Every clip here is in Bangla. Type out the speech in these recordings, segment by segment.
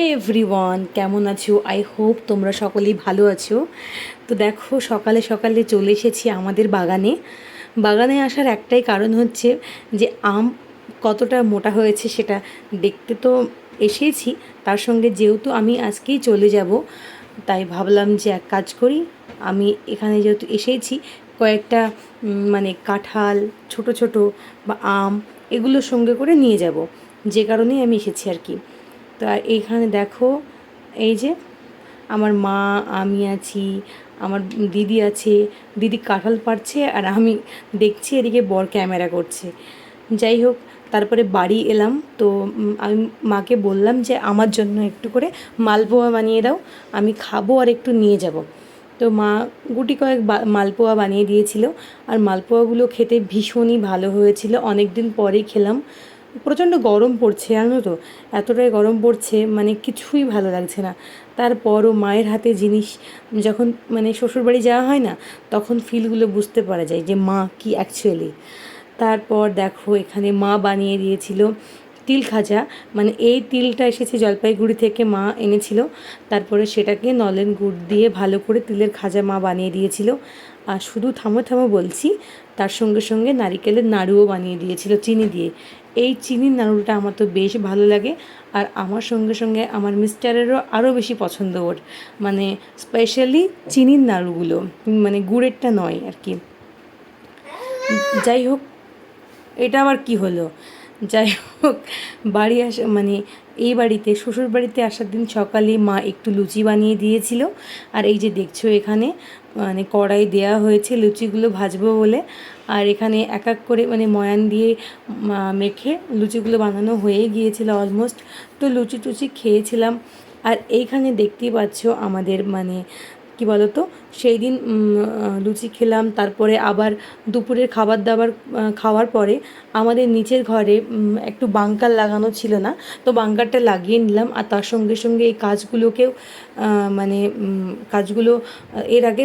এভরিওয়ান, কেমন আছো? আই হোপ তোমরা সকলেই ভালো আছো। তো দেখো, সকালে সকালে চলে এসেছি আমাদের বাগানে। বাগানে আসার একটাই কারণ হচ্ছে যে আম কতটা মোটা হয়েছে সেটা দেখতে তো এসেছি। তার সঙ্গে যেহেতু আমি আজকেই চলে যাব, তাই ভাবলাম যে এক কাজ করি, আমি এখানে যেহেতু এসেছি কয়েকটা মানে কাঁঠাল, ছোট ছোট বা আম এগুলো সঙ্গে করে নিয়ে যাব, যে কারণেই আমি এসেছি আর কি। তো আর এইখানে দেখো, এই যে আমার মা, আমি আছি, আমার দিদি আছে। দিদি কাঁঠাল পাড়ছে আর আমি দেখছি এদিকে বর ক্যামেরা করছে। যাই হোক, তারপরে বাড়ি এলাম। তো আমি মাকে বললাম যে আমার জন্য একটু করে মালপোয়া বানিয়ে দাও, আমি খাবো আর একটু নিয়ে যাব। তো মা গুটি কয়েক মালপোয়া বানিয়ে দিয়েছিল। আর মালপোয়াগুলো খেতে ভীষণই ভালো হয়েছিল, অনেক দিন পরেই খেলাম। প্রচণ্ড গরম পড়ছে, জানো তো, এতটাই গরম পড়ছে মানে কিছুই ভালো লাগছে না। তারপরও মায়ের হাতে জিনিস যখন মানে শ্বশুরবাড়ি যাওয়া হয় না, তখন ফিলগুলো বুঝতে পারা যায় যে মা কি অ্যাকচুয়ালি। তারপর দেখো, এখানে মা বানিয়ে দিয়েছিল তিল খাজা। মানে এই তিলটা এসেছে জলপাইগুড়ি থেকে, মা এনেছিল। তারপরে সেটাকে নলেন গুড় দিয়ে ভালো করে তিলের খাজা মা বানিয়ে দিয়েছিল। আর শুধু থামো থামো বলছি, তার সঙ্গে সঙ্গে নারিকেলের নাড়ুও বানিয়ে দিয়েছিল চিনি দিয়ে। এই চিনির নাড়ুটা আমার তো বেশ ভালো লাগে। আর আমার সঙ্গে সঙ্গে আমার মিস্টারেরও আরও বেশি পছন্দ ওর, মানে স্পেশালি চিনির নাড়ুগুলো, মানে গুড়েরটা নয় আর কি। যাই হোক, এটা আবার কি হলো? যাই হোক, বাড়ি আসা মানে এই বাড়িতে, শ্বশুর বাড়িতে আসার দিন সকালে মা একটু লুচি বানিয়ে দিয়েছিল। আর এই যে দেখছো, এখানে মানে কড়াই দেওয়া হয়েছে লুচিগুলো ভাজবো বলে। আর এখানে এক এক করে মানে ময়ান দিয়ে মেখে লুচিগুলো বানানো হয়ে গিয়েছিল অলমোস্ট। তো লুচি টুচি খেয়েছিলাম। আর এইখানে দেখতেই পাচ্ছ আমাদের মানে কী বলো তো, সেই দিন লুচি খেলাম, তারপরে আবার দুপুরের খাবার দাবার খাওয়ার পরে আমাদের নিচের ঘরে একটু বাঙ্কার লাগানো ছিল না, তো বাঙ্কারটা লাগিয়ে নিলাম। আর তার সঙ্গে সঙ্গে এই কাজগুলোকেও মানে কাজগুলো এর আগে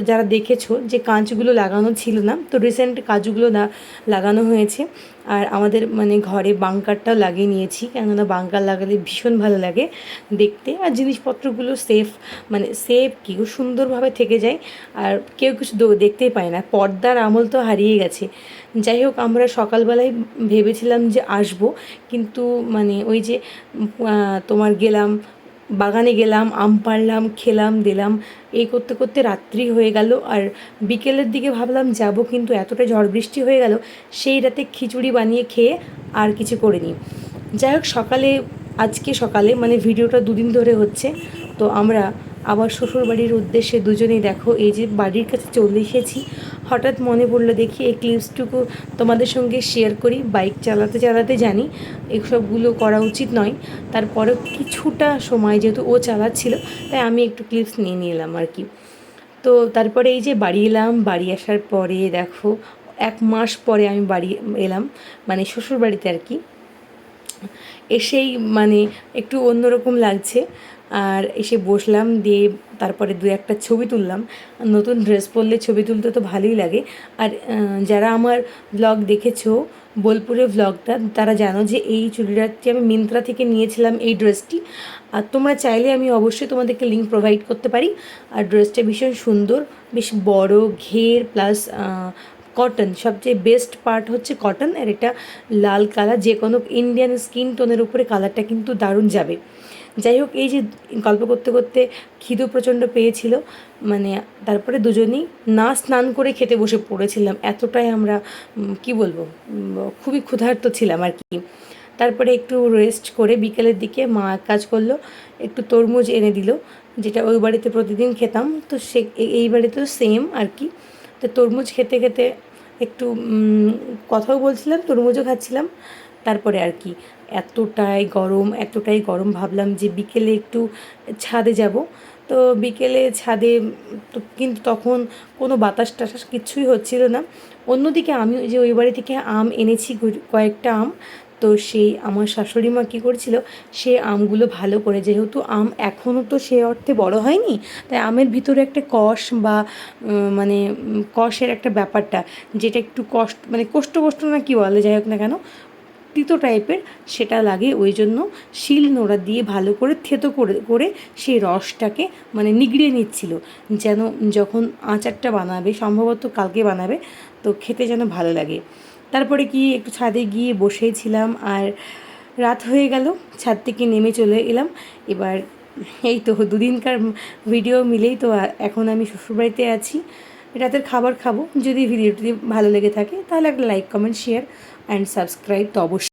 যারা দেখেছো যে কাঁচগুলো লাগানো ছিল না, তো রিসেন্ট কাজগুলো লাগানো হয়েছে। আর আমাদের মানে ঘরে বাঙ্কারটাও লাগিয়ে নিয়েছি, কেননা বাঙ্কার লাগালে ভীষণ ভালো লাগে দেখতে। আর জিনিসপত্রগুলো সেফ, মানে সেফ কি সুন্দরভাবে থেকে যায়। আর কেউ কিছু দেখতেই পায় না, পর্দার আমল তো হারিয়ে গেছে। যাই হোক, আমরা সকালবেলায় ভেবেছিলাম যে আসবো, কিন্তু মানে ওই যে তোমার গেলাম বাগানে, গেলাম আম পাড়লাম, খেলাম দিলাম, এই করতে করতে রাত্রি হয়ে গেল। আর বিকেলের দিকে ভাবলাম যাব, কিন্তু এতটা ঝড় বৃষ্টি হয়ে গেল, সেই রাতে খিচুড়ি বানিয়ে খেয়ে আর কিছু করিনি। যাই হোক, আজকে সকালে মানে ভিডিওটা দুদিন ধরে হচ্ছে, তো আমরা আবার শ্বশুরবাড়ির উদ্দেশ্যে দুজনেই দেখো এই যে বাড়ির কাছে চলে এসেছি। হঠাৎ মনে পড়লো, দেখি এই ক্লিপসটুকু তোমাদের সঙ্গে শেয়ার করি। বাইক চালাতে চালাতে জানি এইসবগুলো করা উচিত নয়, তারপরেও কিছুটা সময় যেহেতু ও চালাচ্ছিল, তাই আমি একটু ক্লিপস নিয়ে নিলাম আর কি। তো তারপরে এই যে বাড়ি এলাম, বাড়ি আসার পরে দেখো 1 মাস পরে আমি বাড়ি এলাম, মানে শ্বশুরবাড়িতে আর কি। এসেই মানে একটু অন্যরকম লাগছে। আর এসে বসলাম, দিয়ে তারপরে দু একটা ছবি তুললাম। নতুন ড্রেস পরলে ছবি তুলতে তো ভালোই লাগে। আর যারা আমার ব্লগ দেখেছো, বোলপুরের ব্লগটা, তারা জানো যে এই চুড়িদারটি আমি মিন্ত্রা থেকে নিয়েছিলাম, এই ড্রেসটি। আর তোমরা চাইলে আমি অবশ্যই তোমাদেরকে লিঙ্ক প্রোভাইড করতে পারি। আর ড্রেসটা ভীষণ সুন্দর, বেশ বড় ঘের প্লাস কটন, সবচেয়ে বেস্ট পার্ট হচ্ছে কটন। আর এটা লাল কালার, যে কোনো ইন্ডিয়ান স্কিন টোনের উপরে কালারটা কিন্তু দারুণ যাবে। যাই হোক, এই যে গল্প করতে করতে খিদেও প্রচণ্ড পেয়েছিল, মানে তারপরে দুজনেই না স্নান করে খেতে বসে পড়েছিলাম, এতটাই আমরা কি বলবো, খুবই ক্ষুধার্ত ছিলাম আর কি। তারপরে একটু রেস্ট করে বিকেলের দিকে মা এক কাজ করলো, একটু তরমুজ এনে দিল, যেটা ওই বাড়িতে প্রতিদিন খেতাম, তো সে এই বাড়িতেও সেম আর কি। তো তরমুজ খেতে খেতে একটু কথাও বলছিলাম, তরমুজও খাচ্ছিলাম। তারপরে আর কি, এতটাই গরম ভাবলাম যে বিকেলে একটু ছাদে যাব। তো বিকেলে ছাদে, তো কিন্তু তখন কোনো বাতাস টাতাস কিচ্ছুই হচ্ছিল না। অন্যদিকে আমি ওই যে ওই বাড়ি থেকে আম এনেছি কয়েকটা আম, তো সেই আমার শাশুড়ি মা কী করছিল, সে আমগুলো ভালো করে, যেহেতু আম এখনও তো সে অর্থে বড় হয়নি, তাই আমের ভিতরে একটা কষ বা মানে কষের একটা ব্যাপারটা, যেটা একটু কষ্ট মানে কোষ্ঠ না কি বলে, যাই হোক না কেন, তিতো টাইপের সেটা লাগে, ওই জন্য শিল নোড়া দিয়ে ভালো করে থেতো করে করে সেই রসটাকে মানে নিগড়িয়ে নিচ্ছিল, যেন যখন আচারটা বানাবে, সম্ভবত কালকে বানাবে, তো খেতে যেন ভালো লাগে। তারপরে কি একটু ছাদে গিয়ে বসেছিলাম, আর রাত হয়ে গেল, ছাদ থেকে নেমে চলে এলাম। এবার এই তো দুদিনকার ভিডিও মিলেই তো এখন আমি শ্বশুরবাড়িতে আছি, রাতের খাবার খাবো। যদি ভিডিওটি ভালো লেগে থাকে তাহলে একটা like, comment, share and subscribe তো অবশ্যই।